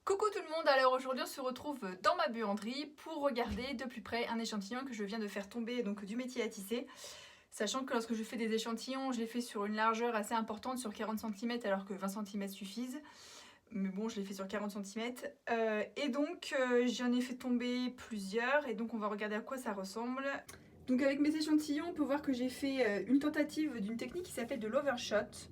Coucou tout le monde, alors aujourd'hui on se retrouve dans ma buanderie pour regarder de plus près un échantillon que je viens de faire tomber donc du métier à tisser. Sachant que lorsque je fais des échantillons, je les fais sur une largeur assez importante, sur 40 cm alors que 20 cm suffisent. Mais bon, je les fais sur 40 cm. Et donc j'en ai fait tomber plusieurs et donc on va regarder à quoi ça ressemble. Donc avec mes échantillons, on peut voir que j'ai fait une tentative d'une technique qui s'appelle de l'overshot.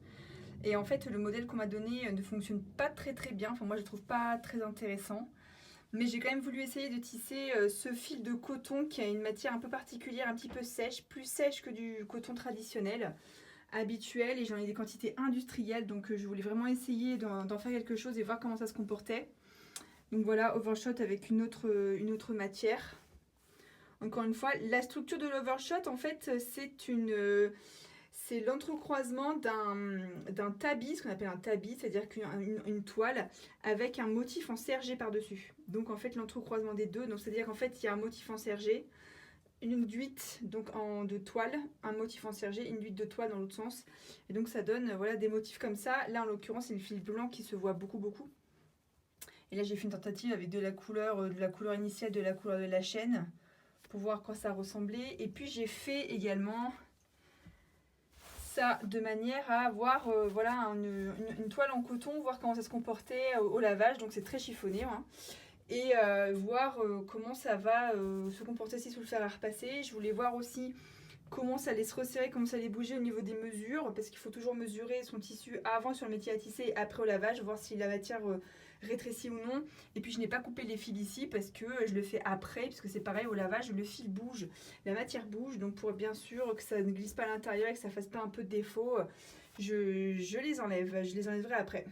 Et en fait, le modèle qu'on m'a donné ne fonctionne pas très bien. Enfin, moi, je le trouve pas très intéressant. Mais j'ai quand même voulu essayer de tisser ce fil de coton qui a une matière un peu particulière, un petit peu sèche, plus sèche que du coton traditionnel, habituel. Et j'en ai des quantités industrielles, donc je voulais vraiment essayer d'en faire quelque chose et voir comment ça se comportait. Donc voilà, overshot avec une autre matière. Encore une fois, la structure de l'overshot, en fait, c'est l'entrecroisement d'un tabi, ce qu'on appelle un tabi, c'est-à-dire une toile avec un motif en sergé par-dessus. Donc en fait l'entrecroisement des deux, donc c'est-à-dire qu'en fait il y a un motif en sergé, une duite donc de toile, un motif en sergé, une duite de toile dans l'autre sens. Et donc ça donne voilà, des motifs comme ça. Là en l'occurrence c'est le fil blanc qui se voit beaucoup. Et là j'ai fait une tentative avec de la couleur initiale, de la couleur de la chaîne, pour voir à quoi ça ressemblait. Et puis j'ai fait également ça de manière à avoir voilà, une toile en coton, voir comment ça se comportait au lavage, donc c'est très chiffonné, hein. Et voir comment ça va se comporter si sous le fer à repasser. Je voulais voir aussi comment ça allait se resserrer, comment ça allait bouger au niveau des mesures, parce qu'il faut toujours mesurer son tissu avant sur le métier à tisser et après au lavage, voir si la matière rétrécit ou non. Et puis je n'ai pas coupé les fils ici parce que je le fais après, puisque c'est pareil au lavage, le fil bouge, la matière bouge, donc pour être bien sûr que ça ne glisse pas à l'intérieur et que ça fasse pas un peu de défaut, je les enlève, je les enlèverai après.